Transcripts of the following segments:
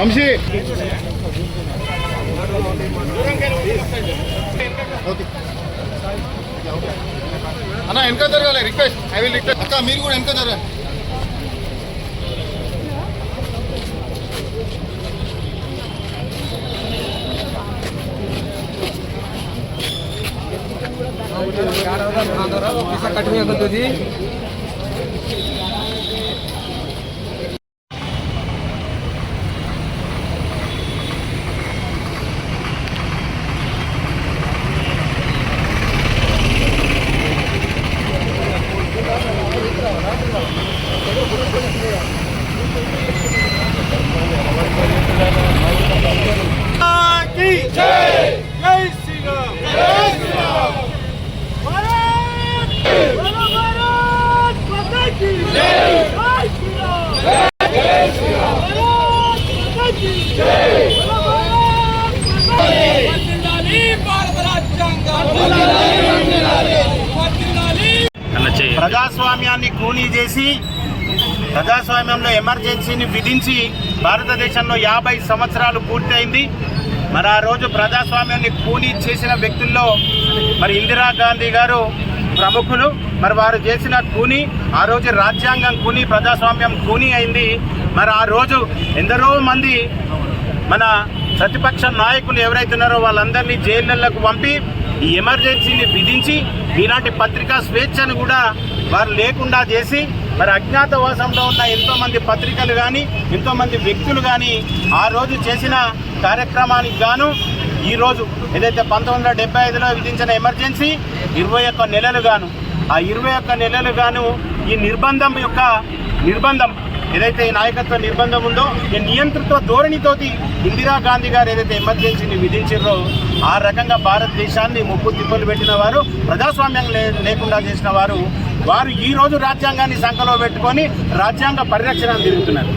వంశీ అన్న వెనక జరగాలి రిక్వెస్ట్ ఐ విల్ రిక్వెస్ట్ అక్క మీరు కూడా వెనక జరగాలి ప్రజాస్వామ్యాన్ని కూనీ చేసి ప్రజాస్వామ్యంలో ఎమర్జెన్సీని విధించి భారతదేశంలో 50 సంవత్సరాలు పూర్తయింది. మరి ఆ రోజు ప్రజాస్వామ్యాన్ని కూనీ చేసిన వ్యక్తుల్లో మరి ఇందిరాగాంధీ గారు ప్రముఖులు. మరి వారు చేసిన కూనీ ఆ రోజు రాజ్యాంగం కూనీ, ప్రజాస్వామ్యం కూనీ అయింది. మరి ఆ రోజు ఎందరో మంది మన ప్రతిపక్ష నాయకులు ఎవరైతే ఉన్నారో వాళ్ళందరినీ జైళ్ళకు పంపి ఈ ఎమర్జెన్సీని విధించి ఈనాటి పత్రికా స్వేచ్ఛను కూడా వారు లేకుండా చేసి మరి అజ్ఞాతవాసంలో ఉన్న ఎంతోమంది పత్రికలు కానీ ఎంతోమంది వ్యక్తులు కానీ ఆ రోజు చేసిన కార్యక్రమానికి గాను ఈరోజు ఏదైతే 1975లో విధించిన ఎమర్జెన్సీ 21 నెలలు గాను ఆ 21 నెలలు గాను ఈ నిర్బంధం ఏదైతే ఈ నాయకత్వ నిర్బంధం ఉందో ఈ నియంతృత్వ ధోరణితోటి ఇందిరాగాంధీ గారు ఏదైతే ఎమర్జెన్సీని విధించారో ఆ రకంగా భారతదేశాన్ని ముప్పు తిప్పలు పెట్టిన వారు, ప్రజాస్వామ్యం లేకుండా చేసిన వారు ఈ రోజు రాజ్యాంగాన్ని సంకలో పెట్టుకొని రాజ్యాంగ పరిరక్షణ తిరుగుతున్నారు.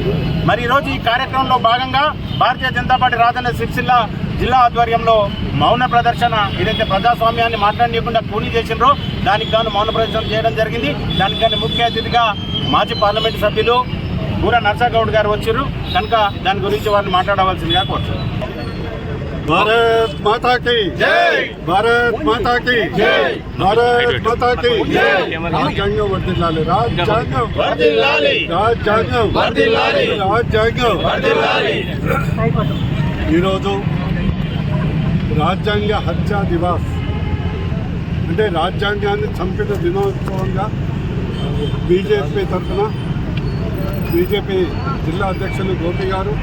మరి ఈరోజు ఈ కార్యక్రమంలో భాగంగా భారతీయ జనతా పార్టీ రాజన్న సిరిసిల్ల జిల్లా ఆధ్వర్యంలో మౌన ప్రదర్శన ఏదైతే ప్రజాస్వామ్యాన్ని మాట్లాడనీయకుండా కూనీ చేసినారో దానికి గాను మౌన ప్రదర్శన చేయడం జరిగింది. దానికి గాను ముఖ్య అతిథిగా మాజీ పార్లమెంటు సభ్యులు బూర నర్సాగౌడ్ గారు వచ్చారు కనుక దాని గురించి వారిని మాట్లాడవలసిందిగా కోరుతున్నారు. భారత్ మాతా కీ జై, భారత్ మాతా కీ జై, భారత్ మాతా కీ జై. రాజ్యాంగం వర్ధిల్లాలి, రాజ్యాంగం వర్ధిల్లాలి, రాజ్యాంగం వర్ధిల్లాలి, రాజ్యాంగం వర్ధిల్లాలి. ఈరోజు రాజ్యాంగ హత్యా దివాస్ అంటే రాజ్యాంగాన్ని చంపిన దినోత్సవంగా బీజేపీ తరఫున బీజేపీ జిల్లా అధ్యక్షులు గోపి గారు,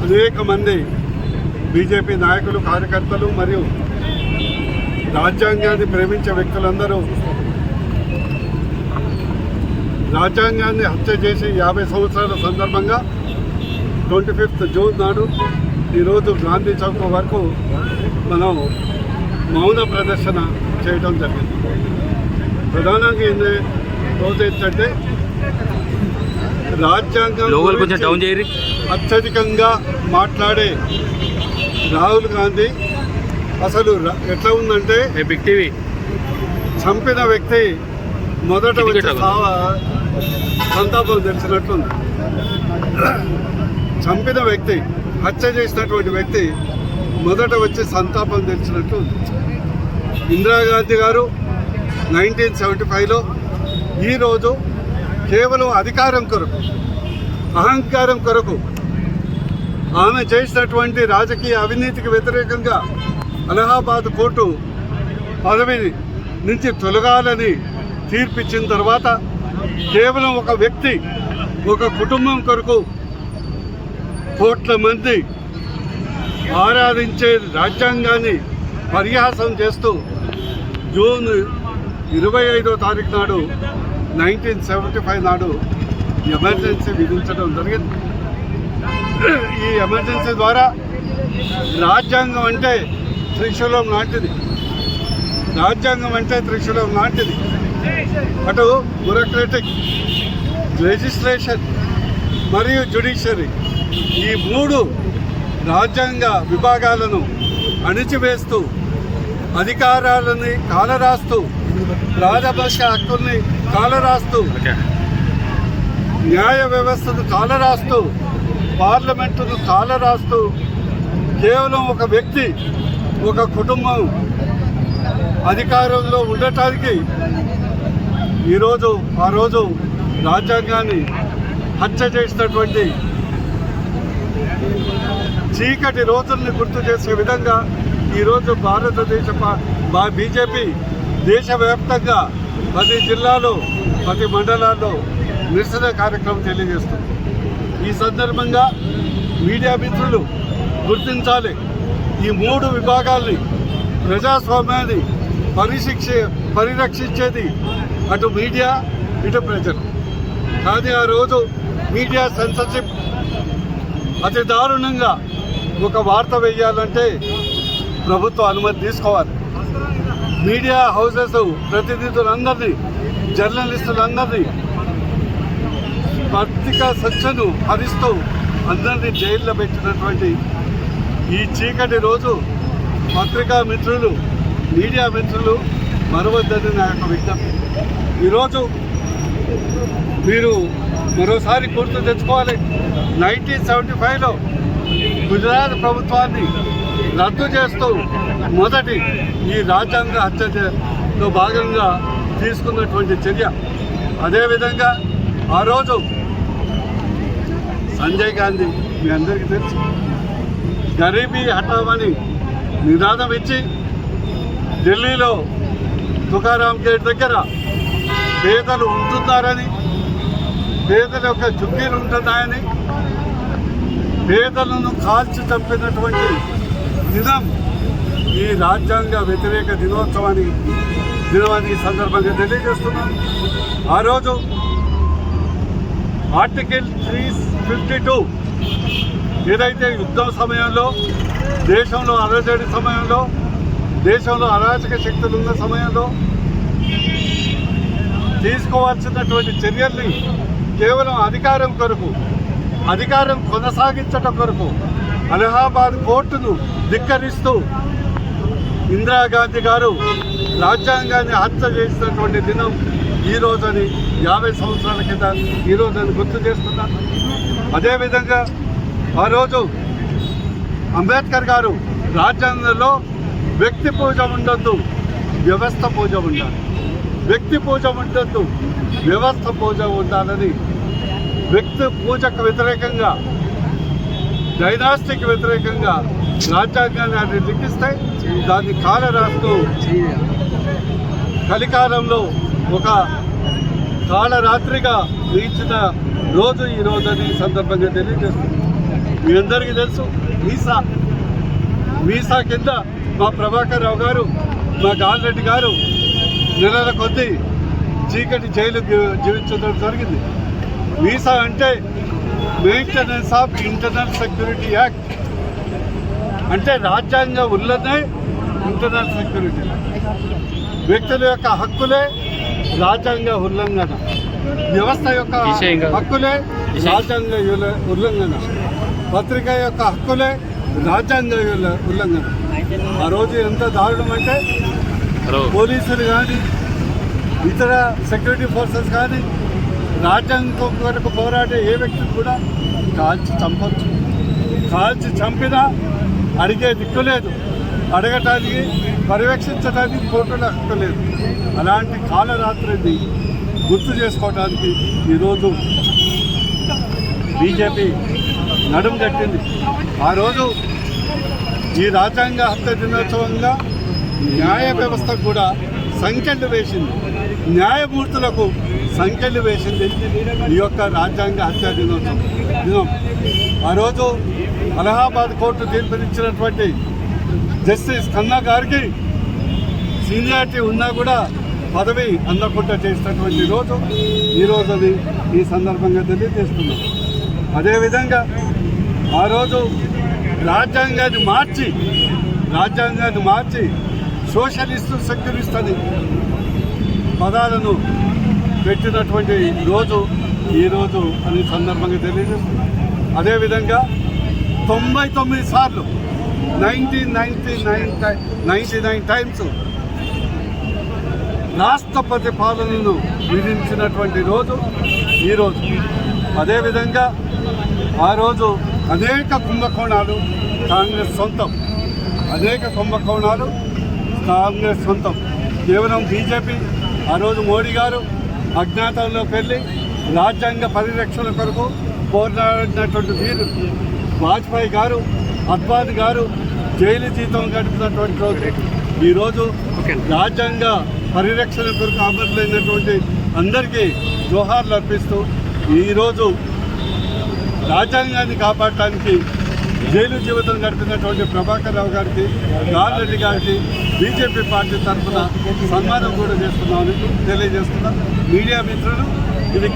అనేక మంది బీజేపీ నాయకులు, కార్యకర్తలు మరియు రాజ్యాంగాన్ని ప్రేమించే వ్యక్తులందరూ రాజ్యాంగాన్ని హత్య చేసి 50 సంవత్సరాల సందర్భంగా 25th జూన్ నాడు ఈరోజు గాంధీ చౌక్ వరకు మనం మౌన ప్రదర్శన చేయడం జరిగింది. ప్రధానంగా రోజు ఏంటంటే రాజ్యాంగం అత్యధికంగా మాట్లాడే రాహుల్ గాంధీ అసలు ఎట్లా ఉందంటే చంపిన వ్యక్తి మొదట వచ్చి సంతాపం తెలిసినట్లుంది. చంపిన వ్యక్తి, హత్య చేసినటువంటి వ్యక్తి మొదట వచ్చి సంతాపం తెలిసినట్లుంది. ఇందిరాగాంధీ గారు 1975లో ఈరోజు కేవలం అధికారం కొరకు, అహంకారం కొరకు ఆమె చేసినటువంటి రాజకీయ అవినీతికి వ్యతిరేకంగా అలహాబాద్ కోర్టు పదవి నుంచి తొలగాలని తీర్పిచ్చిన తర్వాత కేవలం ఒక వ్యక్తి, ఒక కుటుంబం కొరకు కోట్ల మంది ఆరాధించే రాజ్యాంగాన్ని పరిహాసం చేస్తూ జూన్ 25వ తారీఖు నాడు 1975 నాడు ఎమర్జెన్సీ విధించడం జరిగింది. ఈ ఎమర్జెన్సీ ద్వారా రాజ్యాంగం అంటే త్రిశూలం లాంటిది, రాజ్యాంగం అంటే త్రిశూలం లాంటిది. అటు బ్యూరోక్రటిక్, లెజిస్లేషన్ మరియు జ్యుడిషియరీ ఈ 3 రాజ్యాంగ విభాగాలను అణిచివేస్తూ, అధికారాలని కాలరాస్తూ, రాజభాష హక్కుల్ని కాలరాస్తూ, న్యాయ వ్యవస్థను కాలరాస్తూ పార్లమెంటును కాలరాస్తూ కేవలం ఒక వ్యక్తి, ఒక కుటుంబం అధికారంలో ఉండటానికి ఆ రోజు రాజ్యాంగాన్ని హత్య చేసినటువంటి చీకటి రోజుల్ని గుర్తు చేసే విధంగా ఈరోజు భారతదేశ బీజేపీ దేశవ్యాప్తంగా ప్రతి జిల్లాలో ప్రతి మండలాల్లో నిరసన కార్యక్రమం తెలియజేస్తుంది. ఈ సందర్భంగా మీడియా మిత్రులు గుర్తించాలి, ఈ 3 విభాగాల్ని ప్రజాస్వామ్యాన్ని పరిరక్షించేది అటు మీడియా ఇటు ప్రజలు. కానీ ఆ రోజు మీడియా సెన్సర్షిప్ అతి దారుణంగా ఒక వార్త వేయాలంటే ప్రభుత్వం అనుమతి తీసుకోవాలి. మీడియా హౌసెస్ ప్రతినిధులందరినీ, జర్నలిస్టులందరినీ పత్రికా స్వేచ్ఛను హరిస్తూ అందరినీ జైల్లో పెట్టినటువంటి ఈ చీకటి రోజు పత్రికా మిత్రులు, మీడియా మిత్రులు మరవద్దని నా యొక్క విజ్ఞప్తి. ఈరోజు మీరు మరోసారి గుర్తు తెచ్చుకోవాలి, 1975లో గుజరాత్ ప్రభుత్వాన్ని రద్దు చేస్తూ మొదటి ఈ రాజ్యాంగ హత్యలో భాగంగా తీసుకున్నటువంటి చర్య. అదేవిధంగా ఆ రోజు సంజయ్ గాంధీ మీ అందరికీ తెలుసు, గరీబీ హఠావని నినాదం ఇచ్చి ఢిల్లీలో తుకారాం గేట్ దగ్గర పేదలు ఉంటున్నారని, పేదల యొక్క చుక్కీలు ఉంటున్నాయని, పేదలను కాల్చి చంపినటువంటి దినం ఈ రాజ్యాంగ వ్యతిరేక దినోత్సవాన్ని సందర్భంగా తెలియజేస్తున్నాను. ఆ రోజు ఆర్టికల్ 352 ఏదైతే యుద్ధం సమయంలో, దేశంలో అలజడి సమయంలో, దేశంలో అరాచక శక్తులు ఉన్న సమయంలో తీసుకోవాల్సినటువంటి చర్యల్ని కేవలం అధికారం కొరకు, అధికారం కొనసాగించడం కొరకు అలహాబాద్ కోర్టును ధిక్కరిస్తూ ఇందిరాగాంధీ గారు రాజ్యాంగాన్ని హత్య చేసినటువంటి దినం ఈ రోజని 50 సంవత్సరాల కింద ఈ రోజుని గుర్తు చేస్తున్నారు. అదేవిధంగా ఆ రోజు అంబేద్కర్ గారు రాజ్యాంగంలో వ్యక్తి పూజ ఉండొద్దు, వ్యవస్థ పూజ ఉండాలి, వ్యక్తి పూజ ఉండొద్దు, వ్యవస్థ పూజ ఉండాలని వ్యక్తి పూజకు వ్యతిరేకంగా, డైనాస్టిక్ వ్యతిరేకంగా రాజ్యాంగాన్ని లిఖిస్తే దాన్ని కాలరాస్తూ కలికాలంలో ఒక కాలరాత్రిగా నిలిచిన రోజు ఈ రోజని సందర్భంగా తెలియజేస్తుంది. మీ అందరికీ తెలుసు, వీసా కింద మా ప్రభాకర్ రావు గారు, మా గాలిరెడ్డి గారు నెలల కొద్దీ చీకటి జైలు జీవించడం జరిగింది. వీసా అంటే maintenance of internal security act, అంటే రాజ్యాంగ ఉల్లంఘనే ఇంటర్నల్ సెక్యూరిటీ. వ్యక్తుల యొక్క హక్కులే రాజ్యాంగ ఉల్లంఘన, వ్యవస్థ యొక్క హక్కులే రాజ్యాంగ ఉల్లంఘన, పత్రిక యొక్క హక్కులే రాజ్యాంగ ఉల్లంఘన. ఆ రోజు ఎంత దారుణం అంటే పోలీసులు కానీ, ఇతర సెక్యూరిటీ ఫోర్సెస్ కానీ రాజ్యాంగం కొరకు పోరాడే ఏ వ్యక్తిని కూడా కాల్చి చంపచ్చు. కాల్చి చంపినా అడిగే దిక్కు లేదు, అడగటానికి పర్యవేక్షించడానికి కోర్టుల హక్కు లేదు. అలాంటి కాలరాత్రిని గుర్తు చేసుకోవడానికి ఈరోజు బీజేపీ నడుం కట్టింది. ఆ రోజు ఈ రాజ్యాంగ హత్య దినోత్సవంగా న్యాయ వ్యవస్థకు కూడా సంఖ్యలు వేసింది, న్యాయమూర్తులకు సంఖ్యలు వేసింది ఈ యొక్క రాజ్యాంగ హత్య దినం. ఆ రోజు అలహాబాద్ కోర్టు తీర్పునిచ్చినటువంటి జస్టిస్ ఖన్నా గారికి సీనియారిటీ ఉన్నా కూడా పదవి అందకుండా చేసినటువంటి రోజు ఈ రోజుని ఈ సందర్భంగా తెలియజేస్తున్నాం. అదేవిధంగా ఆ రోజు రాజ్యాంగాన్ని మార్చి సోషలిస్టు సెక్యులరిస్ట్ అని పదాలను పెట్టినటువంటి రోజు ఈరోజు అని సందర్భంగా తెలియజేస్తుంది. అదేవిధంగా 99 సార్లు 99 టైమ్స్ రాష్ట్రపతి పాలనను విధించినటువంటి రోజు ఈరోజు. అదేవిధంగా ఆ రోజు అనేక కుంభకోణాలు కాంగ్రెస్ సొంతం, అనేక కుంభకోణాలు కాంగ్రెస్ సొంతం. కేవలం బీజేపీ ఆ రోజు మోడీ గారు అజ్ఞాతంలోకి వెళ్ళి రాజ్యాంగ పరిరక్షణ కొరకు పోరాడినటువంటి వీరు వాజ్పేయి గారు, అద్వానీ గారు జైలు జీతం గడిపినటువంటి రోజు. ఈరోజు రాజ్యాంగ పరిరక్షణ కొరకు అమరులైనటువంటి అందరికీ జోహార్లు అర్పిస్తూ ఈరోజు రాజ్యాంగాన్ని కాపాడటానికి జైలు జీవితం గడిపినటువంటి ప్రభాకర్ రావు గారికి, గార్లెడ్డి గారికి బీజేపీ పార్టీ తరఫున సన్మానం కూడా చేస్తున్నామని తెలియజేస్తున్నాం. మీడియా మిత్రులు ఇది